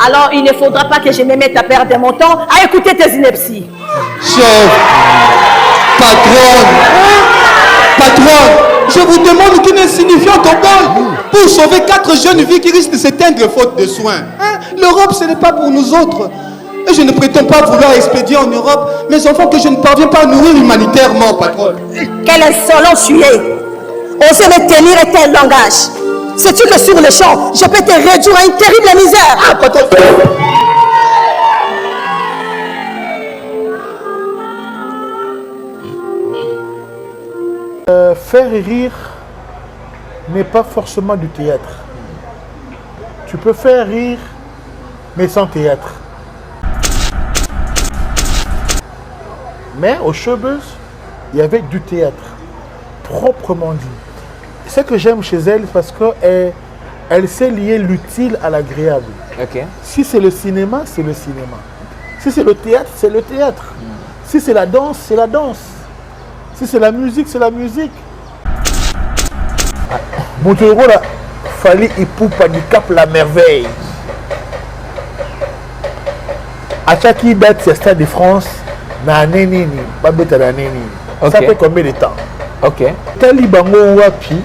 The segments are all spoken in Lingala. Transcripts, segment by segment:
Alors, il ne faudra pas que je me mette à perdre mon temps à écouter tes inepties. Chef, patronne, je vous demande qu'une insignifiante obole pour sauver 4 jeunes filles qui risquent de s'éteindre faute de soins. Hein? L'Europe, ce n'est pas pour nous autres. Et je ne prétends pas vouloir expédier en Europe mes enfants que je ne parviens pas à nourrir humanitairement, patronne. Quel insolent tu es! Osez me tenir un tel langage. Sais-tu que sur le champ, je peux te réduire à une terrible misère? Ah, patronne. Faire rire n'est pas forcément du théâtre. Tu peux faire rire, mais sans théâtre. Mais au showbiz, il y avait du théâtre, proprement dit. Ce que j'aime chez elle, parce qu'elle sait lier l'utile à l'agréable. Ok. Si c'est le cinéma, c'est le cinéma. Si c'est le théâtre, c'est le théâtre. Si c'est la danse, c'est la danse. Si c'est la musique, c'est la musique. Montero, là, fallait épouper du cap la merveille. À chaque date, c'est Stade de France, na nini, pas bête à la nini. Ça fait combien de temps? Ok. Talibango wapi,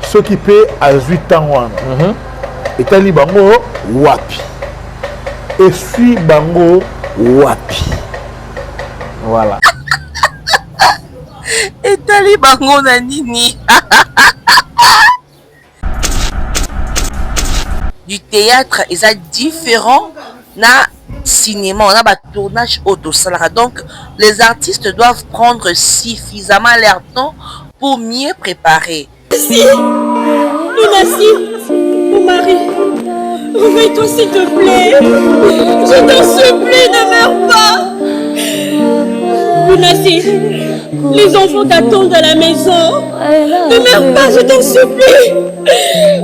s'occuper à 8 ans. Et Talibango wapi. Et suis bango wapi. Voilà. Et Talibango na nini. Du théâtre, c'est différent na cinéma, on a un tournage auto salara. Donc les artistes doivent prendre suffisamment leur temps pour mieux préparer. Si, Lunassi, mon mari, réveille-toi s'il te plaît. Je t'en supplie, ne meurs pas. Lunassi, les enfants t'attendent à la maison. Ne meurs pas, je t'en supplie.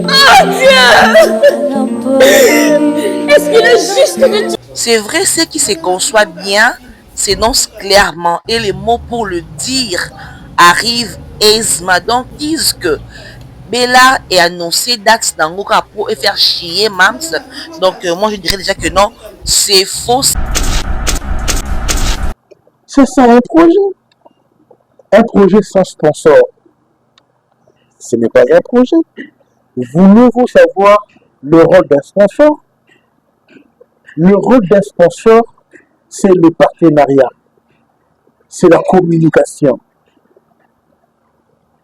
Ah Dieu! Est-ce qu'il est juste de Dieu? C'est vrai, ce qui se conçoit bien s'énonce clairement et les mots pour le dire arrivent aisément. Donc disent que Bella est annoncé date d'Angoka pour faire chier Mams. Donc moi je dirais déjà que non, c'est faux. C'est ça un projet. Un projet sans sponsor. Ce n'est pas un projet. Voulez-vous savoir le rôle d'un sponsor? Le rôle d'un sponsor, c'est le partenariat. C'est la communication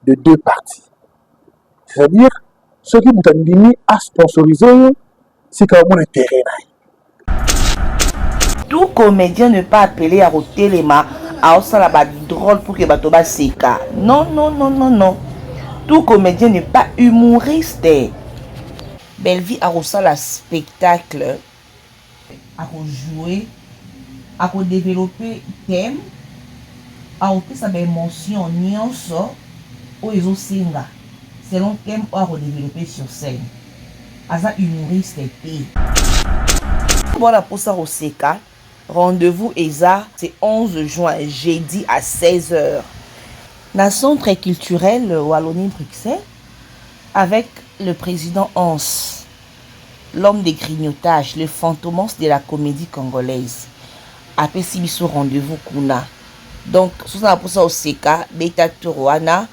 de deux parties. C'est-à-dire, ce qui vous a mis à sponsoriser, c'est quand même intérêt. Tout comédien ne pas appelé à Rotelema à osala ba drôle pour que batoba seka. Non, non, non, non, non. Tout comédien n'est pas humoriste. Belleville a osala spectacle, a rejouer, a développer thème, a opesa ba émotion nyonso o ezo singa selon thème o a développer sur scène. Aza humoriste té. Voilà pour ça au seka. Rendez-vous ESA, c'est 11 juin, jeudi à 16h. Dans le centre culturel Wallonie-Bruxelles, avec le président Hans, l'homme des grignotages, le fantomos de la comédie congolaise. Après Sibiso rendez-vous Kuna. Donc, c'est ça pour ça au CK, Beta Turuana,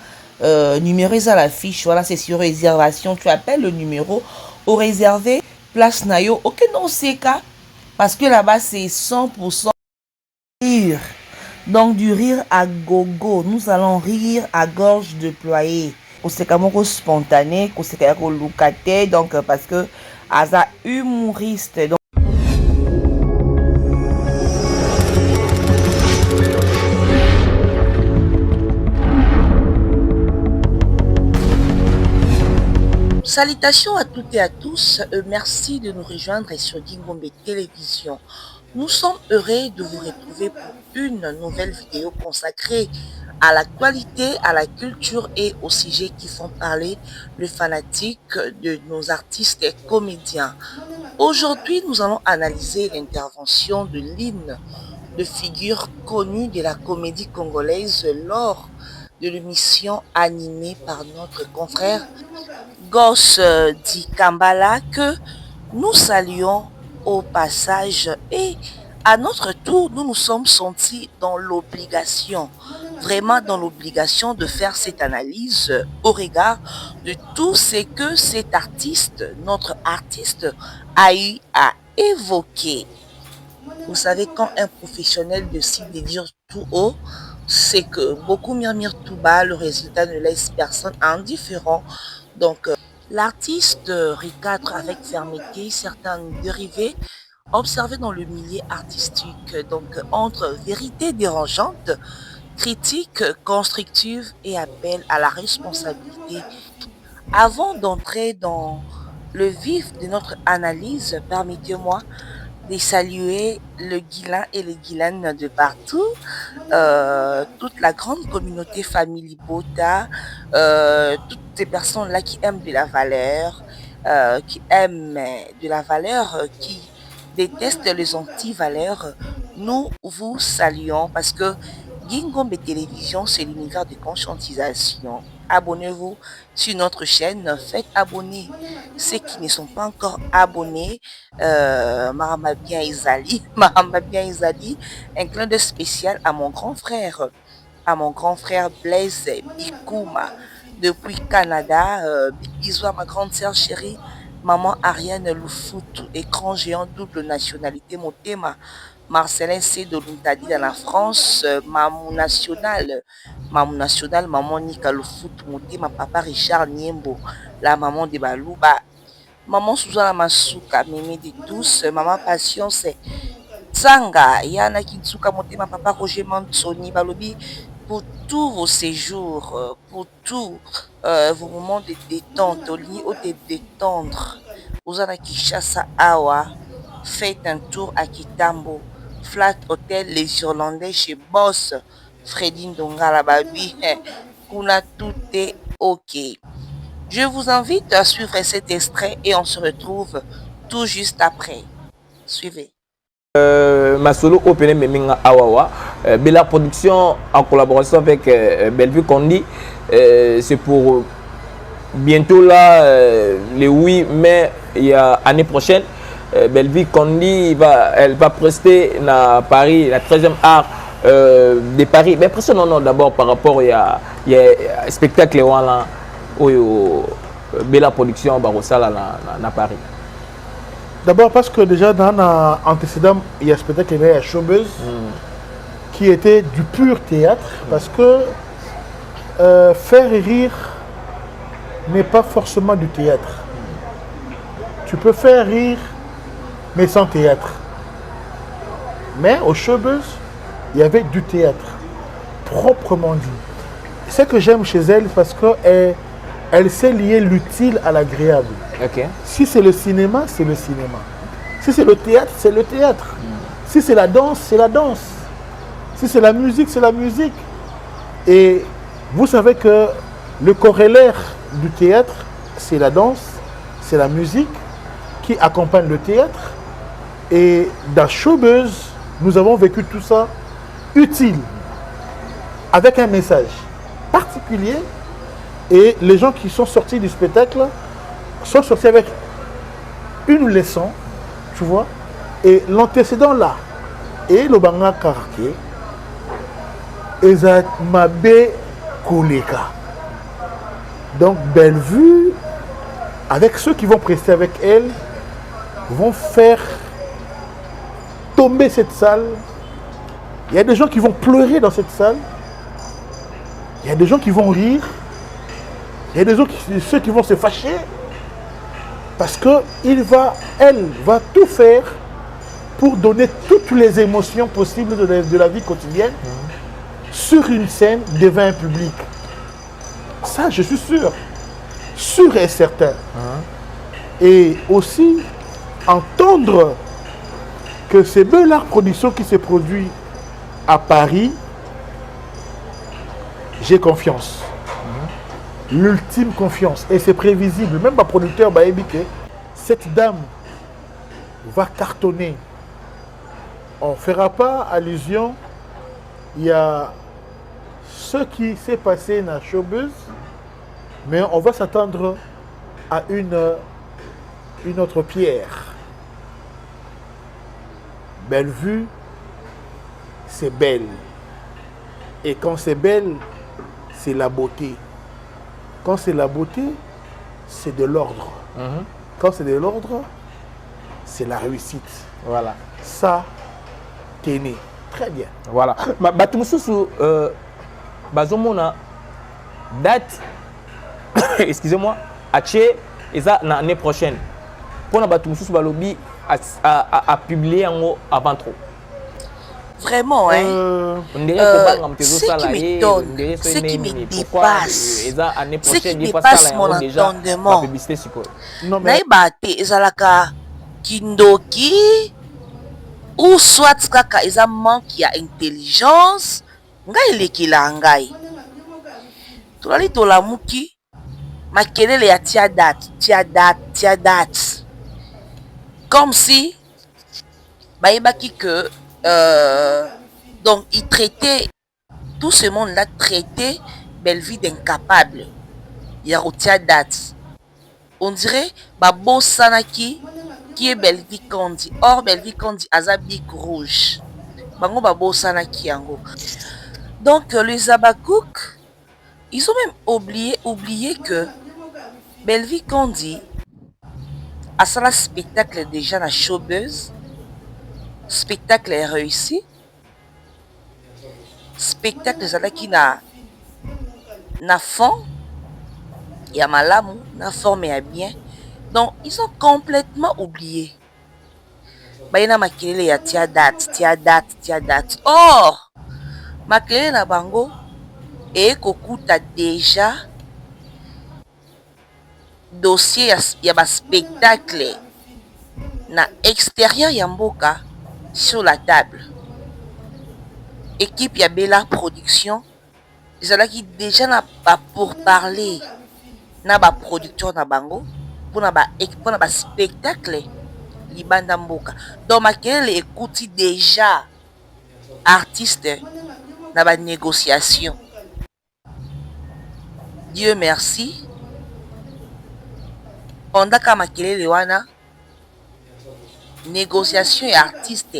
numéro à la fiche, voilà, c'est sur réservation. Tu appelles le numéro au réservé, place Nayo, ok, non, CK. Parce que là-bas, c'est 100% rire. Donc, du rire à gogo. Nous allons rire à gorge déployée. C'est comme spontané, c'est comme lucate. Donc, parce que, Aza humoriste. Donc, Salutations à toutes et à tous, merci de nous rejoindre sur Gingombe Télévision. Nous sommes heureux de vous retrouver pour une nouvelle vidéo consacrée à l'actualité, à la culture et aux sujets qui font parler le fanatique de nos artistes et comédiens. Aujourd'hui, nous allons analyser l'intervention de l'hymne de figure connue de la comédie congolaise lors de l'émission animée par notre confrère Gosse dit Kambala, que nous saluons au passage et à notre tour, nous nous sommes sentis dans l'obligation, vraiment dans l'obligation de faire cette analyse au regard de tout ce que cet artiste, notre artiste, a eu à évoquer. Vous savez, quand un professionnel décide de dire tout haut, c'est que beaucoup murmurent tout bas, le résultat ne laisse personne indifférent. Donc, l'artiste recadre avec fermeté certains dérivés observés dans le milieu artistique, donc entre vérité dérangeante, critique constructive et appel à la responsabilité. Avant d'entrer dans le vif de notre analyse, permettez-moi de saluer le Guilain et les Guilaines de partout, toute la grande communauté famille Bota, toutes ces personnes-là qui aiment de la valeur, qui détestent les anti-valeurs. Nous vous saluons parce que Gingombe Télévision, c'est l'univers de conscientisation. Abonnez-vous sur notre chaîne, faites abonner ceux qui ne sont pas encore abonnés. Marama bien Izali, un clin d'œil spécial à mon grand frère Blaise Bikouma depuis Canada. Bisous à ma grande sœur chérie, maman Ariane Loufout, écran géant double nationalité Motema. Marcelin C. de Luntadi dans la France, maman nationale, maman Nika Loufout, Motema, papa Richard Niembo, la maman de Balouba, maman Suzana Masuka, mémé de tous, maman Patience, Tsanga, Yana Kitsuka, Motema, papa Roger Mansoni, Balobi, pour tous vos séjours, pour tous vos moments de détente, au lit ou de détendre, vous en Kishasa Awa, faites un tour à Kitambo, Flat Hotel Les Irlandais chez Boss, Freddy Ndongala Babi, Kuna tout est ok. Je vous invite à suivre cet extrait et on se retrouve tout juste après. Suivez. Masolo Open Meminga Awawa, Bella Production en collaboration avec Bellevue Condi, c'est pour bientôt là, le 8 mai, il y a année prochaine, Bellevue Condi elle va prester à Paris, la 13e art de Paris. Mais après non, d'abord par rapport il y a un spectacle là, Bella Production Barosala à Paris. D'abord parce que déjà dans l'antécédent, il y a un spectacle qui est à Showbuzz, qui était du pur théâtre, parce que faire rire n'est pas forcément du théâtre. Tu peux faire rire, mais sans théâtre. Mais au Showbuzz, il y avait du théâtre, proprement dit. Ce que j'aime chez elle, parce qu'elle sait lier l'utile à l'agréable. Okay. Si c'est le cinéma, c'est le cinéma. Si c'est le théâtre, c'est le théâtre. Si c'est la danse, c'est la danse. Si c'est la musique, c'est la musique. Et vous savez que le corollaire du théâtre, c'est la danse, c'est la musique qui accompagne le théâtre. Et dans Showbuzz, nous avons vécu tout ça utile, avec un message particulier. Et les gens qui sont sortis du spectacle sont sortis avec une leçon, tu vois. Et l'antécédent là, et le banga karake, Ezat Mabe Koleka. Donc Bellevue, avec ceux qui vont prester avec elle, vont faire tomber cette salle. Il y a des gens qui vont pleurer dans cette salle. Il y a des gens qui vont rire. Il y a des autres, ceux qui vont se fâcher. Parce qu'elle va tout faire pour donner toutes les émotions possibles de la vie quotidienne sur une scène devant un public. Ça, je suis sûr et certain. Et aussi, entendre que c'est Bellard Production qui se produit à Paris, j'ai confiance. L'ultime confiance. Et c'est prévisible. Même ma producteur m'a dit que cette dame va cartonner. On ne fera pas allusion. Il y a ce qui s'est passé dans Showbuzz, mais on va s'attendre à une autre pierre. Bellevue, c'est belle. Et quand c'est belle, c'est la beauté. Quand c'est la beauté, c'est de l'ordre. Quand c'est de l'ordre, c'est la réussite. Voilà. Ça, t'es né. Très bien. Voilà. Batumususu, bazomona date, excusez-moi, aché, et ça l'année prochaine. Pour la Batumususu Balobi à publier en avant trop. Vraiment, hein. Ce qui m'étonne, ce qui me dépasse, ce qui dépasse mon entendement. Naïbate, ezalaka kindoki, ou soit kaka eza manque ya intelligence, ngai lekila ngai. Tolali tolamuki, makelele ya tia date. Comme si, baïbaki que, donc il traitait, tout ce monde-là traitait Bellevue d'incapable. Il y a tia date. On dirait, Babo Sanaki, qui est Bellevue Kandi. Or, Bellevue Kandi, Azabik rouge. Bango Babo Sanaki yango. Donc, les Abakouk, ils ont même oublié que Bellevue Kandi, à ça, spectacle déjà na showbuzz, spectacle est réussi, spectacle ça qui na fond, il y a malamu, na forme et bien, donc ils ont complètement oublié. Bayina makelele ya tia date. Or, makelele na bango et kokuta déjà dossier ya ba spectacle na extérieur ya mboka sur la table. Équipe ya Bella Production, ezalaki déjà na ba pour parler na ba producteur na bango pour na ba spectacle libanda mboka. Donc makelele écouti déjà artiste na ba négociation. Dieu merci. Pendant que makelele wana négociation et artiste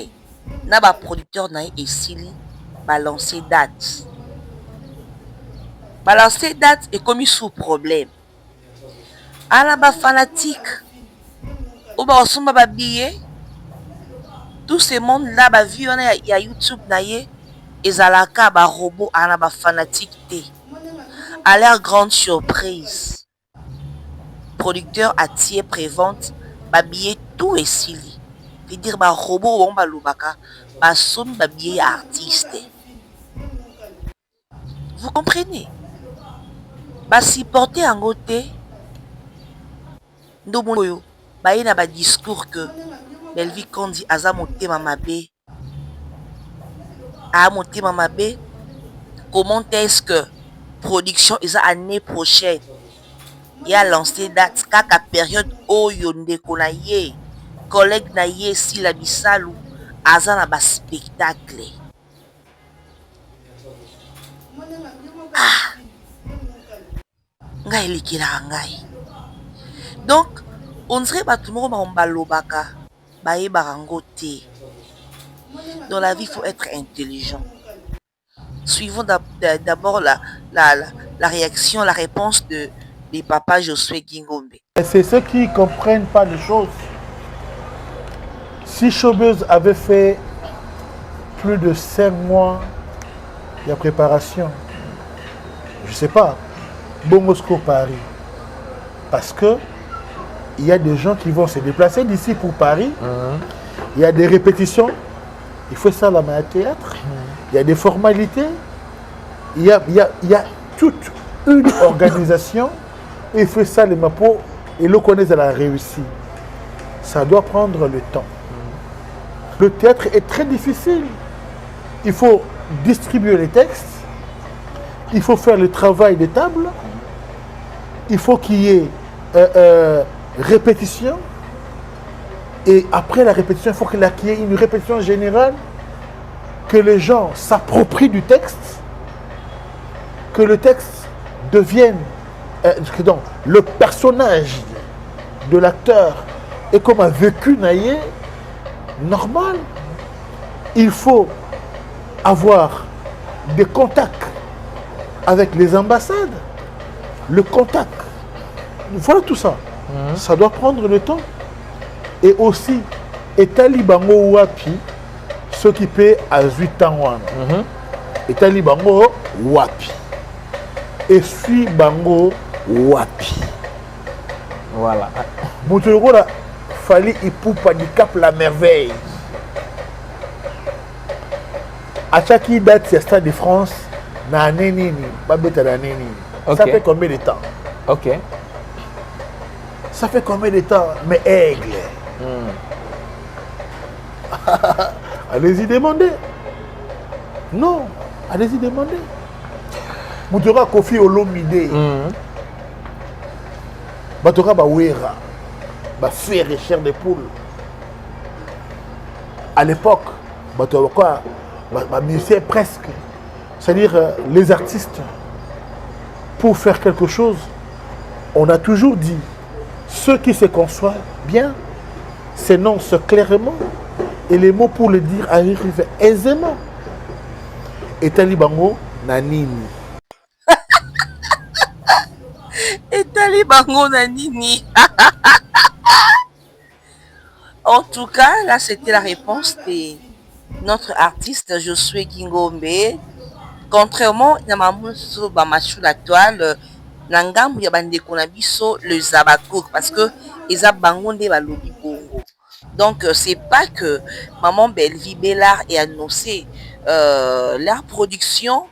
na ba producteur na esili balancer date et commis sous problème ala ba fanatique ou ba osomba ba billet tout ce monde là ba vu wana ya YouTube na ye ezalaka ba robot ala ba fanatique te. À leur grande surprise, producteur attié prévente babiller tout et sili. Veut dire ba robot bon ba lubaka ba somme babiller artiste. Vous comprenez? Ba supporter en côté ndomoyo ba ina ba discours que Bellevue Kandi aza motema mabe. A motema mabe. Comment est-ce que production est année prochaine? Il y a lancé date kaka période oyo ndeko na ye collègue na ye si la bisalu aza na ba spectacle. Ngai likila ngai. Donc on dirait ba tout le monde balobaka ba ye barango te. Dans la vie il faut être intelligent. Suivons d'abord la réaction, la réponse de papa Josué Gingombe. C'est ceux qui ne comprennent pas les choses. Si Showbuzz avait fait plus de 5 mois de préparation, je ne sais pas, Bongosco Paris, parce que il y a des gens qui vont se déplacer d'ici pour Paris, il y a des répétitions, il faut ça là-bas à théâtre, il y a des formalités, il y a toute une organisation. Il fait ça, les mapos, et le connaissent à la réussite. Ça doit prendre le temps. Le théâtre est très difficile. Il faut distribuer les textes. Il faut faire le travail des tables. Il faut qu'il y ait répétition. Et après la répétition, il faut qu'il y ait une répétition générale. Que les gens s'approprient du texte. Que le texte devienne... donc, le personnage de l'acteur est comme un vécu naïe normal. il faut avoir des contacts avec les ambassades, le contact. Voilà tout ça. Ça doit prendre le temps. Et aussi, Etali Bango Wapi, ce qui paie à 8 ans. Etali Bango Wapi. Et suis Bango Wapi. Voilà. Moutouroura, fallait y poupa du cap la merveille. À chaque date, c'est Stade de France, na nini, pas bête à la nini. Ça fait combien de temps? Ok. Ça fait combien de temps? Mais aigle. Allez-y demander. Non, allez-y demander. Moutouroura Kofi Olomide. Batoka Bawera. Faire et chair de poule. À l'époque, musicien presque. C'est-à-dire les artistes, pour faire quelque chose, on a toujours dit, ceux qui se conçoivent bien s'énoncent clairement et les mots pour le dire arrivent aisément. Et Talibango Nanini. Et Talibango Nanini. En tout cas, là, c'était la réponse de notre artiste Josué Kingombe. Contrairement à Mamousou Bamachou la toile, Nangam Yabande Konabiso le Zabakouk, parce que ils ont bangonde balobi bongo. Donc, c'est pas que Maman Belvi Bellard ait annoncé leur production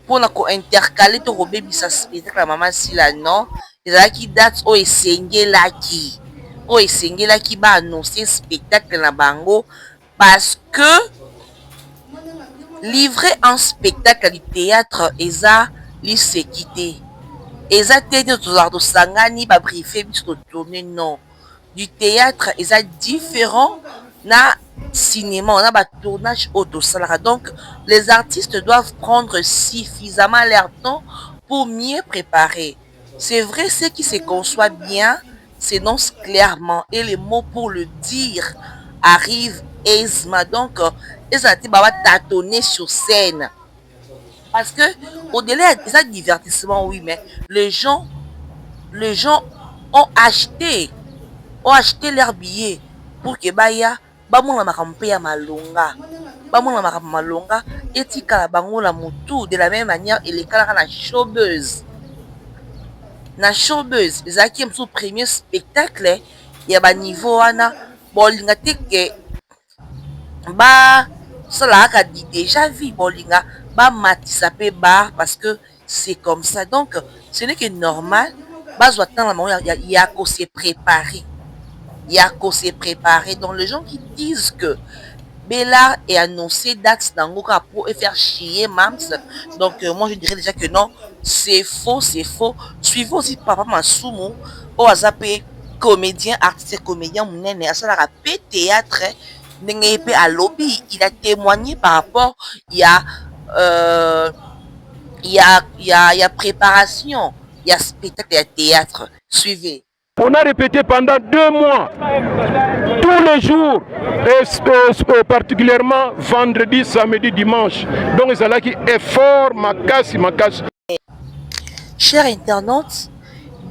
pour intercaler ton robé bisa spectacle la maman Sila, non. Ils ont qui date au essengé là qui. O esengela qui va annoncer spectacle na bango parce que livrer un spectacle du théâtre eza lisekité eza tete tozardo sangani ba briefer biso tourner non du théâtre eza différent na cinéma on a ba tournage auto salara donc les artistes doivent prendre suffisamment leur temps pour mieux préparer. C'est vrai, ce qui se conçoit bien s'énonce clairement et les mots pour le dire arrivent aisément. Donc, les artistes vont tâtonner sur scène. Parce que, au-delà de ça, divertissement, oui, mais les gens ont acheté leurs billets pour que baya bamona makampe ya malonga. Bamona makampe malonga et tika bango la mutu de la même manière et les kala na showbuzz. Na showbuzz ezaki mso premier spectacle ya ba niveau wana bolinga teke ba sala ka di déjà vu bolinga ba matisa pe bar parce que c'est comme ça. Donc ce n'est que normal bazwa temps la moment ya ko se préparer. Il y a qu'on s'est préparé. Donc les gens qui disent que Bellard est annoncé Dax Dangoka pour faire chier Mams. Donc moi je dirais déjà que non, c'est faux, c'est faux. Suivez aussi Papa Masumu, au Azapé, comédien, artiste comédien, mounene, à ça la rapé théâtre, n'engagé à lobby. Il a témoigné par rapport, il y a préparation, il y a spectacle, il y a théâtre. Suivez. On a répété pendant 2 mois, tous les jours, et particulièrement vendredi, samedi, dimanche. Donc, c'est là qui est fort, ma casse. Chers internautes,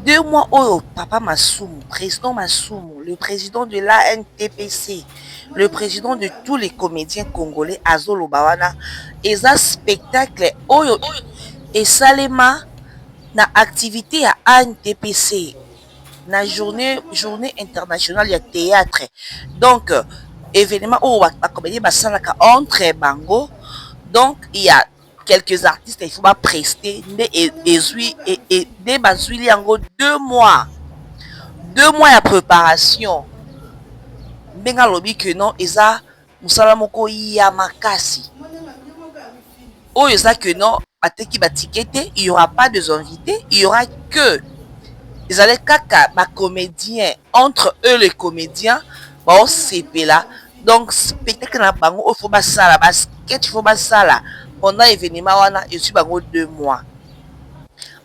2 mois, oh, Papa Masumu, président Masumu, le président de l'ANTPC, le président de tous les comédiens congolais, Azolo Bawana, et ça spectacle, oh, et Salema, na activité à ANTPC. Na journée internationale de théâtre. Donc, événement où la comédie entre bango. Donc, il y a quelques artistes, il faut pas prester des 2 mois. 2 mois de préparation. Benga lobby que non, eza musala moko ya makasi. Oh, eza que non, bateki batikete, il y aura pas de invités, il y aura que ils allaient kaka ma comédien entre eux les comédiens bon c'est là donc spectacle na bango il faut pas ça la basket il faut pas ça là pendant événement wana je suis bango 2 mois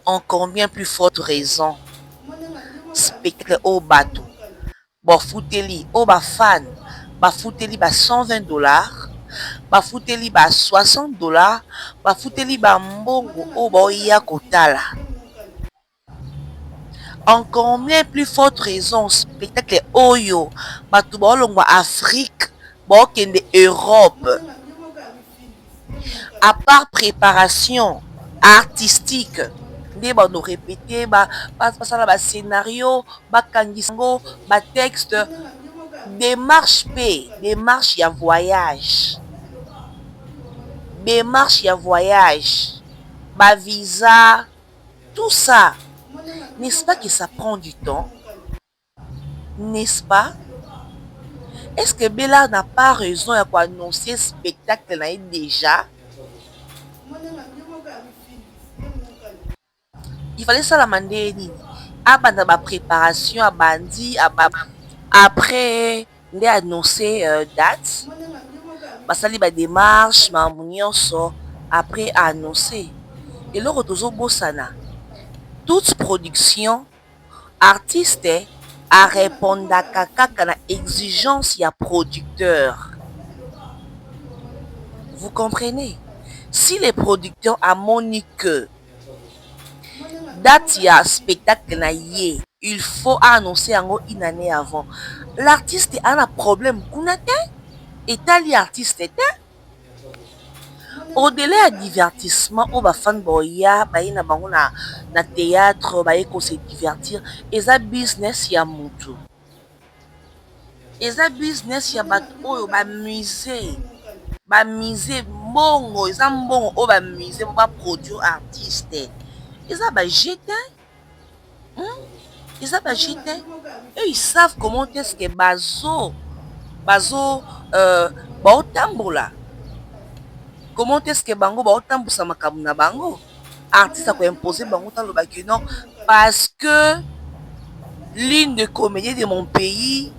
en combien plus forte raison spectacle au bateau bon fouteli au ba fan ba fouteli ba $120 bafuteli ba $60, bafuteli ba mbongo oyo baoya kotala. En combien plus forte raison spectacle oyo bato baolongwa Afrique baokende Europe. À part préparation artistique, nde bano répété basala ba scénario, bakangisa ngo ba texte, démarche ya voyage. Démarche ya voyage, ba visa, tout ça. N'est-ce pas que ça prend du temps? N'est-ce pas? Est-ce que Bella n'a pas raison à quoi annoncer spectacle là déjà? Il fallait ça la mander nini? Abanda ba préparation à bandi, après nde annoncer date. Basali ba démarche, mambo nyonso après annoncer. Et le retozo bosana. Toute production artiste a répondre à la exigence ya producteur. Vous comprenez? Si les producteurs a monique date ya spectacle na ye, il faut annoncer une année avant. L'artiste a un problème kunate et tali artiste était. Au-delà du divertissement, on va fan boya, baïna bango na théâtre, baïe ko se divertir, et ça business ya mutu. Et ça business ya bat oyo ba musée mbongo, et ça mbongo o ba musée ba produire artiste. Et ça ba jeter. Et ça ba jeter. Eux ils savent comment est-ce que bazo ba otambola. Comment est-ce que bango ba otambusa makamu na bango? Artiste a ko imposer bango talo ba que non parce que l'une des comédiens de mon pays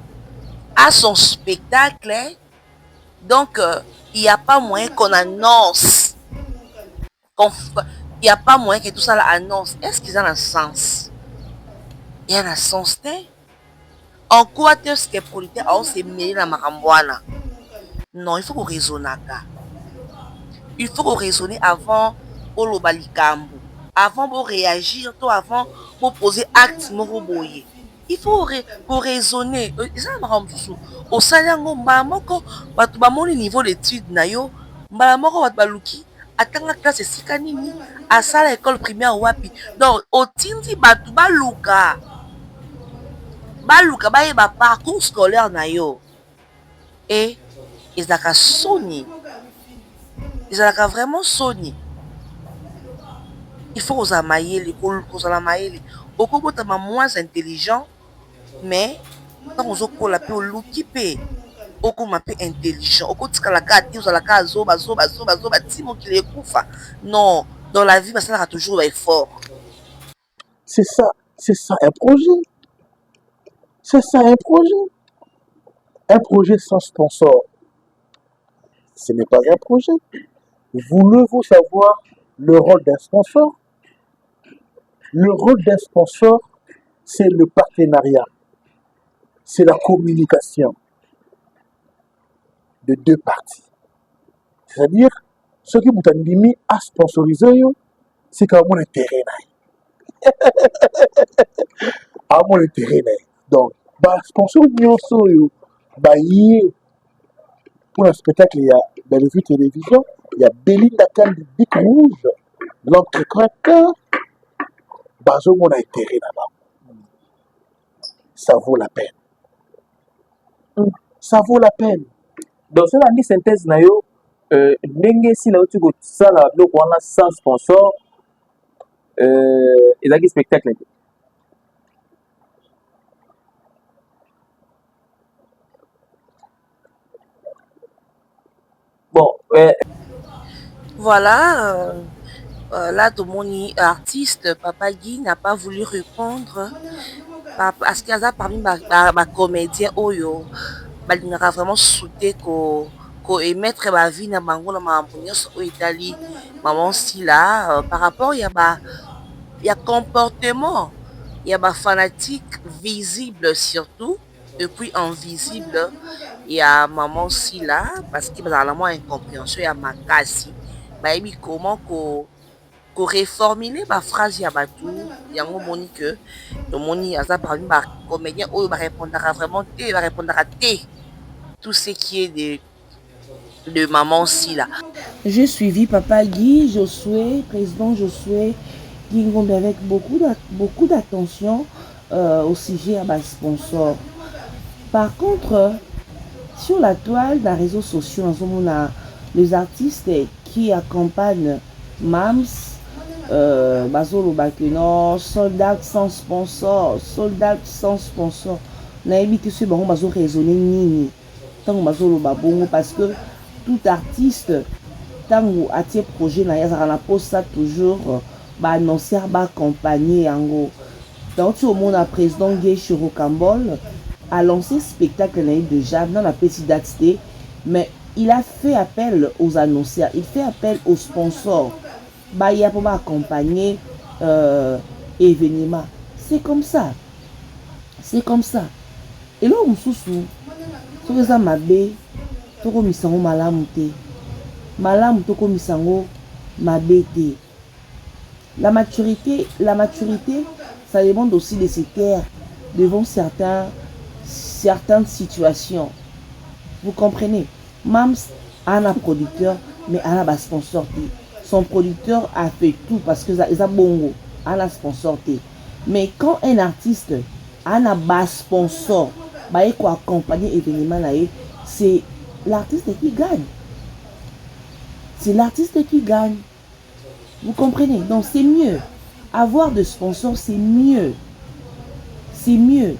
a son spectacle, donc il n'y a pas moyen qu'on annonce. Il n'y a pas moyen que tout ça l'annonce. Est-ce qu'ils ont un sens? Il y a un sens, hein? En quoi est-ce que politique a se mêlé dans Maramboana? Non, il faut qu'on raisonne. Il faut qu'on raisonne avant Olobalikambu. Avant de réagir, avant de poser acte moroboye. Il faut raisonner. Au salaire, mbamoko, batu bamoni niveau d'études na yo, mbamoko batu baluki, atanga classe esika nini, asala école primaire wapi. Donc, otindi batu baluka baye ba parcours scolaire na yo. Et ezaka soni. Ezaka vraiment soni. Il faut aux amaïli, aux amaïli. Au côté moins intelligent, mais quand on a la paix au loukipe, au côté intelligent, au côté de la carte, vous la carte zoba, timo qui les koufa. Non, dans la vie, ça sera toujours effort. C'est ça un projet. C'est ça un projet. Un projet sans sponsor, ce n'est pas un projet. Voulez-vous savoir le rôle d'un sponsor? Le rôle d'un sponsor, c'est le partenariat, c'est la communication de deux parties. C'est-à-dire, ce qui vous a mis à sponsoriser, c'est qu'à mon intérêt. À mon intérêt. Donc, sponsor, pour un spectacle, il y a Bellevue Télévision, il y a Belinda Khan du Bic Rouge, l'entrecraqueur. Bazo mon intérêt là-bas. Ça vaut la peine. Ça vaut la peine. Donc, c'est la synthèse nayo. N'enge si na utugo ça la bloc on a sans sponsor. Et là spectacle. Bon. Voilà. Là, tout mon artiste, Papa Guy, n'a pas voulu répondre parce qu'il y a parmi ma comédien Oyo, il a vraiment souhaité qu'on émettre ma vie dans ma Italie, maman si là, par rapport, il y a comportement, il y a fanatique visible surtout, et puis invisible, il y a maman aussi là, parce qu'il y a vraiment incompréhension, il y a ma casse. Comment qu'on réformuler ma phrase, il y a tout, il y a un moni que le moni, à ça, parmi ma comédien, il va répondre vraiment, il va répondre à T. Tout ce qui est de maman aussi là. J'ai suivi Papa Guy Josué, président Josué Guy Ngombe avec beaucoup d'attention au sujet à ma sponsor. Par contre, sur la toile, dans les réseaux sociaux, on a les artistes qui accompagnent Mams, Bazolo Bakeno, Soldat sans sponsor, Soldat sans sponsor. On a évité ce bon Bazo raisonner nini. Tant Bazolo Babongo parce que tout artiste, tant que attirer projet na yazara pose ça toujours annoncer accompagner yango. Donc au monde à président Gay Chirocambol a lancé spectacle déjà dans la petite date, mais il a fait appel aux annonceurs, il fait appel aux sponsors. Bah il y a pour accompagner événement. C'est comme ça. C'est comme ça. Et là on sous sur ça mabe toko misango malamu te. Malamu toko misango mabe te. La maturité, ça demande aussi de se taire devant certaines situations. Vous comprenez? Mams a un producteur, mais a un sponsor. Son producteur a fait tout parce que ça bongo, a un sponsor. Mais quand un artiste a un sponsor, il faut accompagner l'événement, c'est l'artiste qui gagne. C'est l'artiste qui gagne. Vous comprenez? Donc c'est mieux. Avoir de sponsors, c'est mieux. C'est mieux.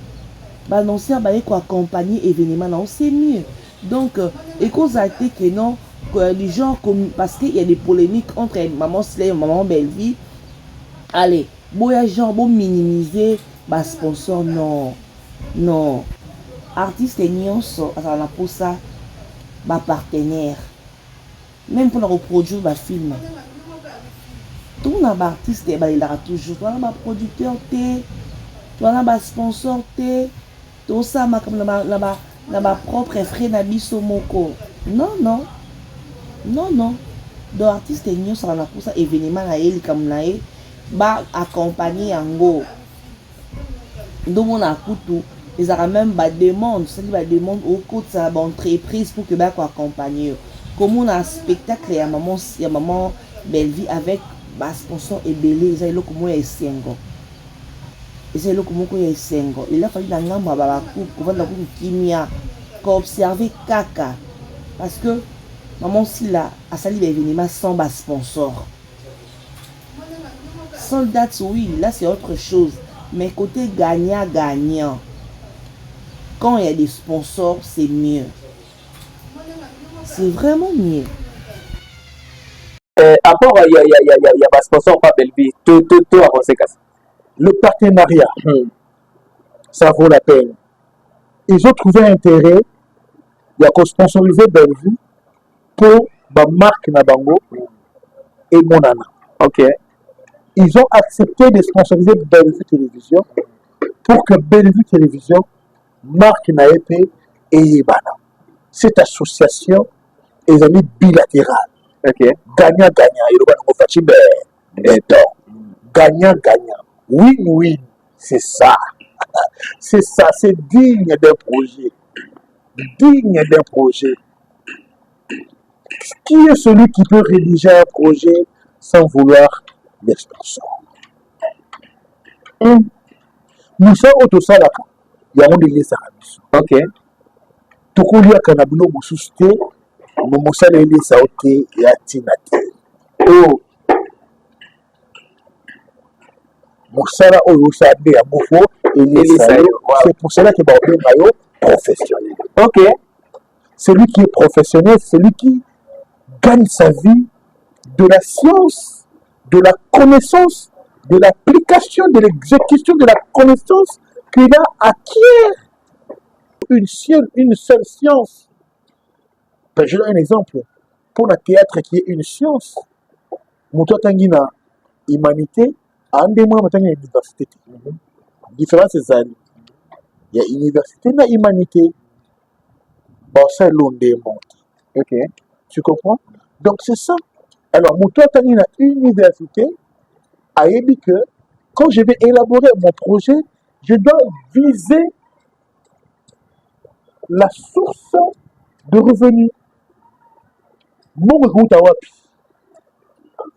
L'annonceur il faut accompagner l'événement, c'est mieux. Donc, et cause a été que non, les gens, parce qu'il y a des polémiques entre maman Slay et maman Belleville. Allez, bon, les gens vont minimiser les sponsors, non. Non. Artistes et nions, on a pour ça, ma partenaire. Même pour reproduire ma film. Tout le monde artiste, il a toujours. Tu as un producteur, tu as un sponsor, tout ça, ma propre frère Nabiso Moko. Non, non. Non, non. Donc, artiste et nions, on a pour ça, événement, comme nae, va accompagner en go. Donc, on a tout. Ils ont même des demandes, c'est-à-dire des demandes au cours de sa entreprise pour que va accompagner. Comme on a un spectacle, il y a maman Belleville avec un sponsor et belé, ils ont comme il y a 5 ans. Ils ont comme il y a 5 ans. Il a fallu que nous observer caca. Parce que maman si là a sali l'événement sans sponsor. Soldats, oui, là c'est autre chose. Mais côté gagnant, quand il y a des sponsors, c'est mieux. C'est vraiment mieux. À part, il y a un sponsor pas Belleville. Tout à conséquence. Le partenariat, ça vaut la peine. Ils ont trouvé intérêt, il y a qu'à sponsoriser Belleville pour ma marque Nabango et Monana. Ok. Ils ont accepté de sponsoriser Belleville Télévision pour que Belleville Télévision marque Naepé et Yébana. Cette association est amis bilatérale. Okay. Gagnant-gagnant. Gagnant-gagnant. Win-win. C'est ça. C'est ça. C'est digne d'un projet. Digne d'un projet. Qui est celui qui peut rédiger un projet sans vouloir des sponsors? Nous sommes au Salaka. Il y a un délai Sarabis. Ok. Tout le monde a un souci. Nous sommes les Saoté et Atinate. Oh. Moussara Oyosade à Moufo et les Sayo. C'est pour cela qu'il va avoir un maillot professionnel. Ok. Celui qui est professionnel, celui qui gagne sa vie de la science, de la connaissance, de l'application, de l'exécution de la connaissance qu'il a acquiert. Une seule science. Je donne un exemple. Pour le théâtre qui est une science, Mouto Tangina, humanité, à un des mois, il y a une université. La différence, c'est ça. Il y a une université, mais humanité. Bon, c'est l'un des mondes. Ok. Tu comprends? Donc, c'est ça. Alors, mon toi, tu as une université à dit que quand je vais élaborer mon projet, je dois viser la source de revenus. Mon écoute à Wapi.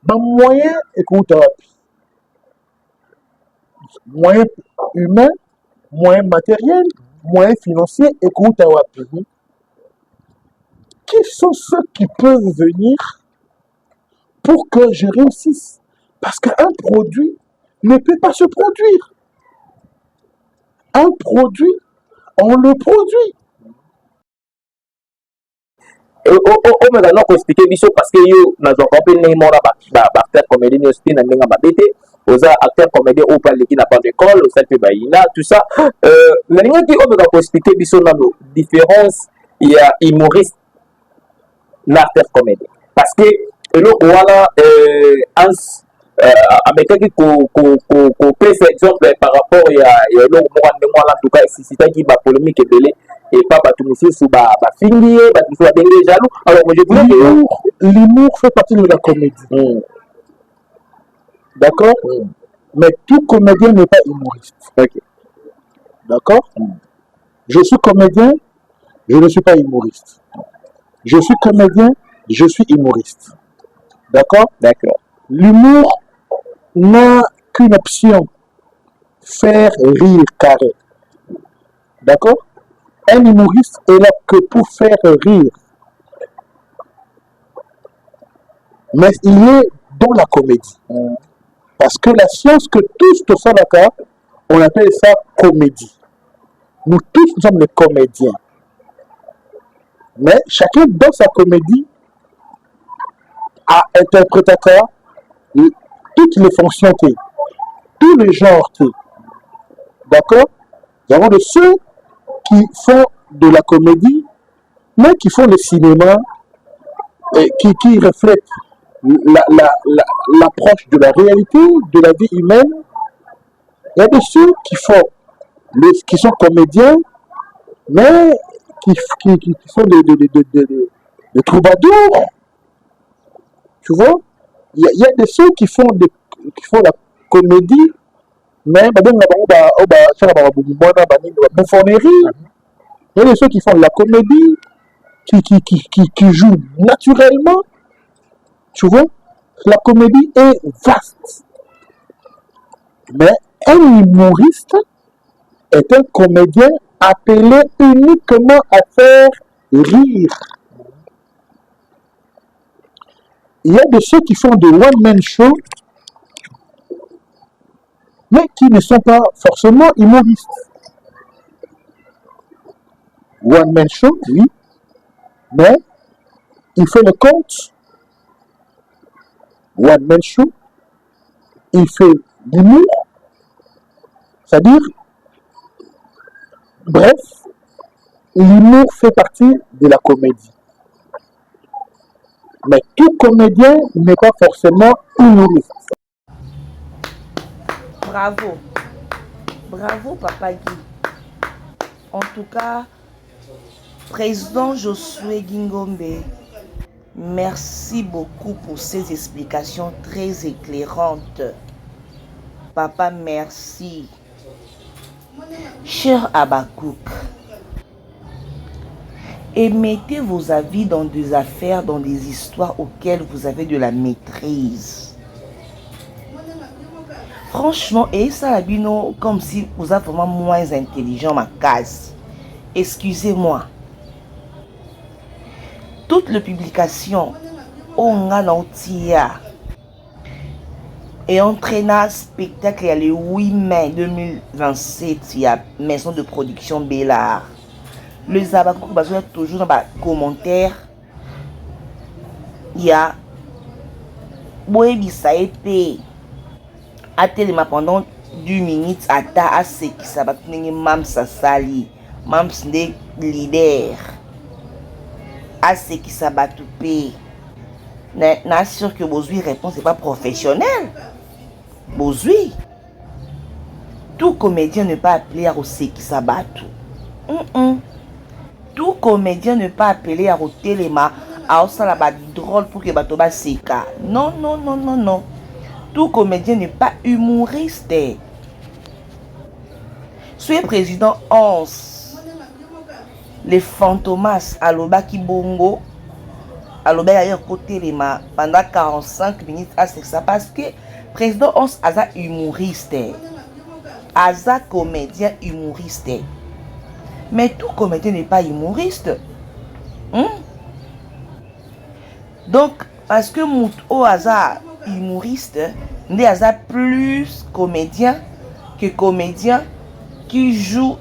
Mon moyen écoute à Wapi. Moyen humain, moyen matériel, moyen financier écoute à Wapi. Qui sont ceux qui peuvent venir pour que je réussisse? Parce qu'un produit ne peut pas se produire. Un produit, on le produit. On me donne expliquer biso parce que yo na zo compé né mora ba acteur comédien aussi na ndenga babete aux acteurs comédiens au parler qui n'a pas d'école au sein de baïna tout ça mais rien qui on me donne expliquer biso na différence il y a humoriste l'acteur comédien parce que le voilà avec qui ko pèse exemple par rapport il y a le moi en tout cas si c'est qui ba polémique belé et pas tout monsieur sous ba fini ba tout ça dengue jaloux alors moi je voulais que l'humour fait partie de la comédie. D'accord? Mais tout comédien n'est pas humoriste. OK. D'accord? Je suis comédien, je ne suis pas humoriste. Je suis comédien, je suis humoriste. D'accord? D'accord. L'humour n'a qu'une option, faire rire carré. D'accord? Un humoriste est là que pour faire rire. Mais il est dans la comédie. Parce que la science que tous te sont d'accord, on appelle ça comédie. Nous tous, nous sommes des comédiens. Mais chacun dans sa comédie a interprétateur toutes les fonctions, tous les genres. D'accord? Nous avons de ceux qui font de la comédie, mais qui font le cinéma, et qui reflètent l'approche de la réalité, de la vie humaine. Il y a de ceux qui sont comédiens, mais qui sont des troubadours. Tu vois? Il y a de ceux qui font la comédie, mais il y a de ceux qui font la comédie, qui jouent naturellement. Tu vois? La comédie est vaste. Mais un humoriste est un comédien appelé uniquement à faire rire. Il y a de ceux qui font des one-man shows, mais qui ne sont pas forcément humoristes. One-man show, oui, mais il fait le compte. One-man show, il fait l'humour, c'est-à-dire, bref, l'humour fait partie de la comédie. Mais tout comédien n'est pas forcément humoriste. Bravo. Bravo, Papa Guy. En tout cas, Président Josué Gingombe, merci beaucoup pour ces explications très éclairantes. Papa, merci. Cher Abakouk, émettez vos avis dans des affaires, dans des histoires auxquelles vous avez de la maîtrise. Franchement, et ça la bino comme si vous êtes vraiment moins intelligent ma case. Excusez-moi. Toutes les publications on a l'antia et entraîna spectacle il y a le 8 mai 2027 il y a maison de production Bellard. Les Abakouk toujours dans les commentaires. Il y a Boebi Saepé à télé pendant 2 minutes à ta à ce qui s'abat Mam Sassali, Mam Sne leader à ce qui s'abat tout pays. N'est sûr que Bozui réponse n'est pas professionnel. Bozui. Tout comédien ne pas appelé à ce qui s'abat tout. tout comédien ne pas appelé à Rotelema à osala ba drôle pour que bato ba seka. Non, non, non, non, non. Tout comédien n'est pas humoriste. Soyez président 11. Les fantomas aloba ki bongo. Aloba ya côté Lema pendant 45 minutes à ça parce que président 11 aza humoriste. Aza comédien humoriste. Mais tout comédien n'est pas humoriste. Donc, parce que Mouto Aza humoriste, n'est Aza plus comédien que comédien qui joue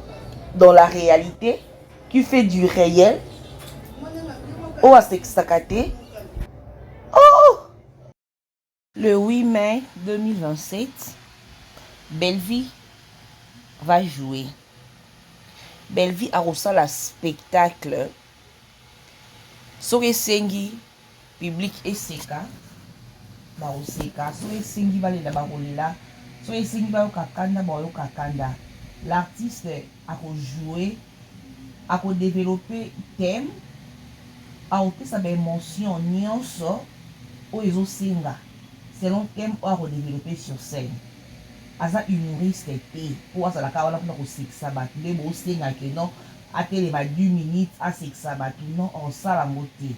dans la réalité, qui fait du réel. Oh, Sakate. Oh! Le 8 mai 2027, Bellevie va jouer. Bellevie a reçu le spectacle. Soke Sengi, public et seka. Ba oseka. Soke Sengi va le barolela. Soke Sengi va kakanda ba kakanda. L'artiste a joué, a développé thème, a opté sa émotion nyonso o ezo singa. Selon thème a développé sur scène. Aza humoriste te pour aza la kawala pour sekisa batu le bo singa que non a télé 2 minutes à sekisa batu non en sala moté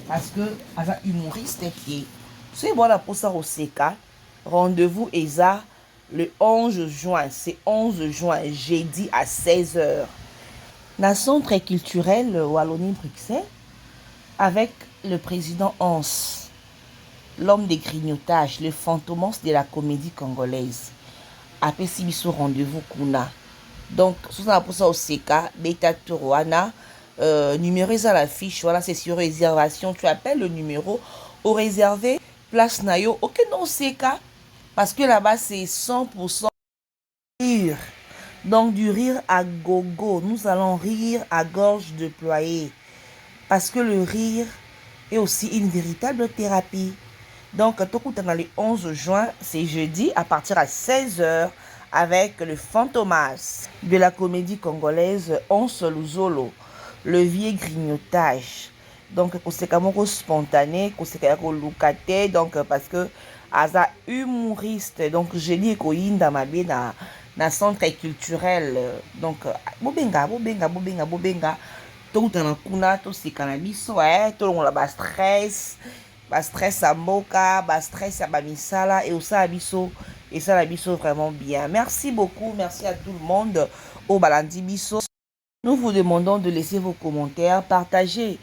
parce que aza humoriste te. C'est voilà pour ça au seka. Rendez-vous eza le 11 juin, c'est 11 juin, jeudi à 16h. Dans le centre culturel Wallonie-Bruxelles, avec le président Hans, l'homme des grignotages, le fantomos de la comédie congolaise. Après si biso rendez-vous kuna. Donc, sous la pour ça au CK, Beta Turuana, numéro est à l'affiche, voilà, c'est sur réservation. Tu appelles le numéro au réservé, place Nayo, ok non CK. Parce que là-bas, c'est 100% rire. Donc, du rire à gogo. Nous allons rire à gorge déployée. Parce que le rire est aussi une véritable thérapie. Donc, dans le 11 juin, c'est jeudi, à partir à 16h, avec le fantomas de la comédie congolaise On Luzolo, le vieux grignotage. Donc, c'est comme spontané, c'est comme lucate, donc parce que aza humoriste, donc je dis koyinda mabe na centre culturel, donc bobenga tout na kuna to sikana biso to la ba stress à mboka, ba stress à ba misala et aussi biso et ça la biso vraiment bien. Merci beaucoup, merci à tout le monde au balandi biso. Nous vous demandons de laisser vos commentaires, partagez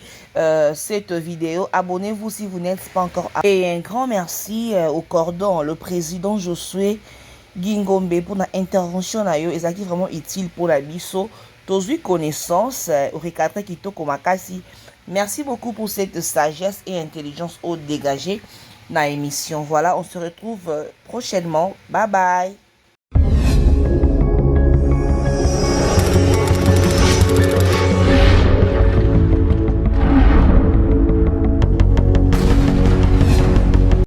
cette vidéo, abonnez-vous si vous n'êtes pas encore abonné. Et un grand merci au cordon, le président Josué Gingombe pour l'intervention et ça qui est vraiment utile pour la biso. Tous eu connaissance au recadre Kitoko Makasi. Merci beaucoup pour cette sagesse et intelligence au dégagé dans l'émission. Voilà, on se retrouve prochainement. Bye bye.